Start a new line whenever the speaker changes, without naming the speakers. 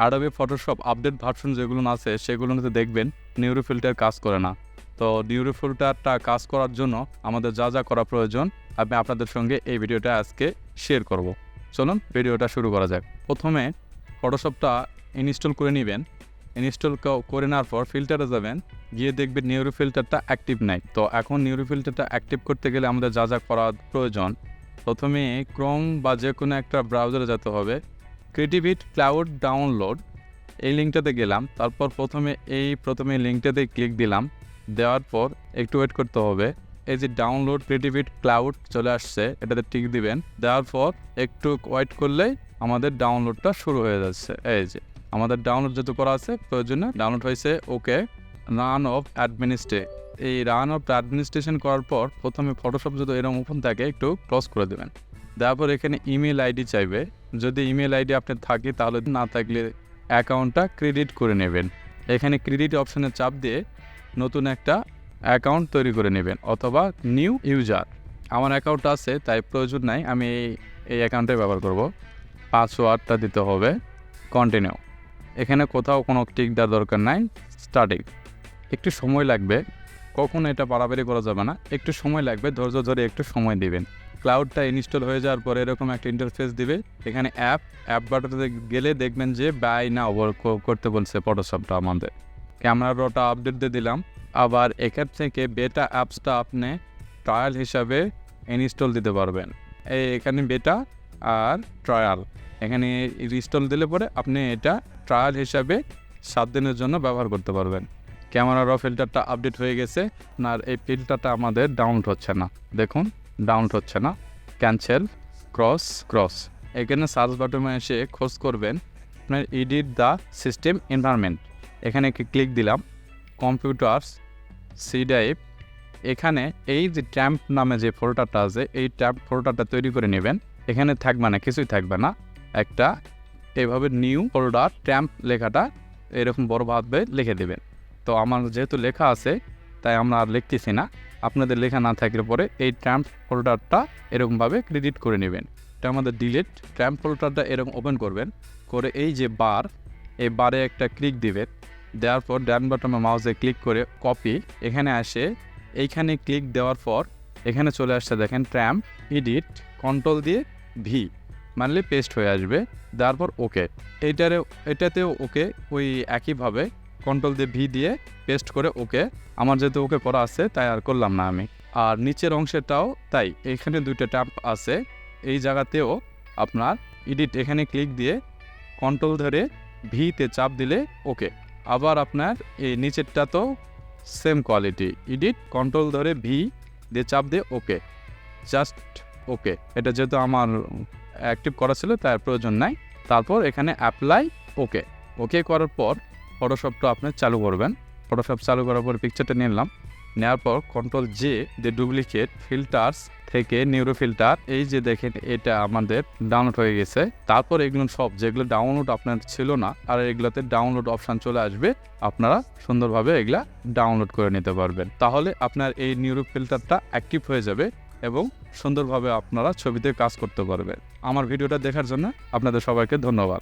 Adobe Photoshop update version যেগুলো আছে সেগুলোতে দেখবেন নিউরো ফিল্টার কাজ করে না। তো নিউরো ফিল্টারটা কাজ করার জন্য আমাদের যা যা করা প্রয়োজন আমি আপনাদের সঙ্গে এই ভিডিওটা আজকে শেয়ার করব। চলুন ভিডিওটা শুরু করা যাক। প্রথমে ফটোশপটা ইনস্টল করে নেবেন। ইনস্টল করে নেওয়ার পর ফিল্টারে যাবেন, গিয়ে দেখবেন নিউরো ফিল্টারটা অ্যাক্টিভ নাই। তো এখন নিউরো ফিল্টারটা অ্যাক্টিভ করতে গেলে আমাদের যা যা করা প্রয়োজন, প্রথমে ক্রোম বা যে কোনো একটা ব্রাউজারে যেতে হবে। ক্রিয়েটিভিট ক্লাউড ডাউনলোড এই লিঙ্কটাতে গেলাম, তারপর প্রথমে লিঙ্কটাতে ক্লিক দিলাম। দেওয়ার পর একটু ওয়েট করতে হবে। এই যে ডাউনলোড ক্রিয়েটিভিট ক্লাউড চলে আসছে, এটাতে টিক দিবেন। দেওয়ার পর একটু ওয়েট করলেই আমাদের ডাউনলোডটা শুরু হয়ে যাচ্ছে। এই যে আমাদের ডাউনলোড যেহেতু করা আছে প্রয়োজনে ডাউনলোড হয়েছে। ওকে, রান অফ এই রান অফ অ্যাডমিনিস্ট্রেশন করার পর প্রথমে ফটোশপ যদি এরকম ওপেন থাকে একটু ক্লোজ করে দেবেন। দেওয়ার পর এখানে ইমেল আইডি চাইবে। যদি ইমেল আইডি আপনার থাকে, তাহলে না থাকলে অ্যাকাউন্টটা ক্রেডিট করে নেবেন। এখানে ক্রেডিট অপশানে চাপ দিয়ে নতুন একটা অ্যাকাউন্ট তৈরি করে নেবেন, অথবা নিউ ইউজার। আমার অ্যাকাউন্ট আছে তাই প্রয়োজন নাই, আমি এই অ্যাকাউন্টে ব্যবহার করব। পাসওয়ার্ডটা দিতে হবে। কন্টিনিউ। এখানে কোথাও কোনো টিক দেওয়ার দরকার নাই। স্টার্টিং একটু সময় লাগবে, কখনো এটা বাড়াবাড়ি করা যাবে না, একটু সময় লাগবে, ধৈর্য ধরে একটু সময় দিবেন। ক্লাউডটা ইনস্টল হয়ে যাওয়ার পরে এরকম একটা ইন্টারফেস দিবে। এখানে অ্যাপ বাটনতে গেলে দেখবেন যে বাই নাও করতে বলছে ফটোশপটা আমাদের। ক্যামেরা রোটা আপডেট দিয়ে দিলাম। আবার এখান থেকে বেটা অ্যাপসটা আপনি ট্রায়াল হিসাবে ইনস্টল দিতে পারবেন। এখানে বেটা আর ট্রায়াল এখানে ইনস্টল দিলে পরে আপনি এটা ট্রায়াল হিসাবে 7 দিনের জন্য ব্যবহার করতে পারবেন। ক্যামেরা র ফিল্টারটা আপডেট হয়ে গেছে। আর এই ফিল্টারটা আমাদের ডাউনলোড হচ্ছে না, দেখুন ডাউনলোড হচ্ছে না। ক্যান্সেল ক্রস এখানে সার্চ বাটনে এসে খোঁজ করবেন আপনার এডিট দ্য সিস্টেম এনভায়রনমেন্ট। এখানে ক্লিক দিলাম। কম্পিউটারস সি ড্রাইভ, এখানে এই যে ট্যাম্প নামে যে ফোল্ডারটা আছে এই ট্যাম্প ফোল্ডারটা তৈরি করে নেবেন। এখানে থাকবে না, কিছুই থাকবে না, একটা এইভাবে নিউ ফোল্ডার ট্যাম্প লেখাটা এরকম বড় ভাবে লিখে দেবেন। তো আমার যেহেতু লেখা আছে তাই আমরা আর লিখতেছি না। আপনাদের লেখা না থাকলে পরে এই ট্যাম্প ফোল্ডারটা এরকমভাবে ক্রেডিট করে নেবেন। এটা আমাদের ডিলিট। ট্যাম্প ফোল্ডারটা এরকম ওপেন করবেন, করে এই যে এই বারে একটা ক্লিক দিবেন। দেওয়ার পর ডান বাটনে মাউসে ক্লিক করে কপি, এখানে আসে এইখানে ক্লিক দেওয়ার পর এখানে চলে আসছে দেখেন ট্যাম্প এডিট, কন্ট্রোল দিয়ে ভি মানলে পেস্ট হয়ে আসবে। দেওয়ার পর ওকে, এটাতেও ওকে, ওই একইভাবে কন্ট্রোল দিয়ে ভি দিয়ে পেস্ট করে ওকে। আমার যেহেতু ওকে করা আছে তাই আর করলাম না আমি। আর নিচের অংশটাও তাই, এখানে 2টা ট্যাম্প আছে, এই জায়গাতেও আপনার এডিট এখানে ক্লিক দিয়ে কন্ট্রোল ধরে ভিতে চাপ দিলে ওকে। আবার আপনার এই নিচেরটা তো সেম কোয়ালিটি, এডিট কন্ট্রোল ধরে ভি দিয়ে চাপ দিয়ে ওকে, জাস্ট ওকে। এটা যেহেতু আমার অ্যাক্টিভ করা ছিল তাই প্রয়োজন নাই। তারপর এখানে অ্যাপ্লাই ওকে করার পর ফটোশপটা আপনি চালু করবেন। ফটোশপ চালু করার পর পিকচারটা নিলাম, নেওয়ার পর কন্ট্রোল জে দিয়ে ডুপ্লিকেট ফিল্টার্স থেকে নিউরো ফিল্টার, এই যে দেখেন এটা আমাদের ডাউনলোড হয়ে গেছে। তারপর এগুলো সব যেগুলো ডাউনলোড আপনার ছিল না, আর এগুলোতে ডাউনলোড অপশান চলে আসবে, আপনারা সুন্দরভাবে এগুলা ডাউনলোড করে নিতে পারবেন। তাহলে আপনার এই নিউরো ফিল্টারটা অ্যাক্টিভ হয়ে যাবে এবং সুন্দরভাবে আপনারা ছবিতে কাজ করতে পারবেন। আমার ভিডিওটা দেখার জন্য আপনাদের সবাইকে ধন্যবাদ।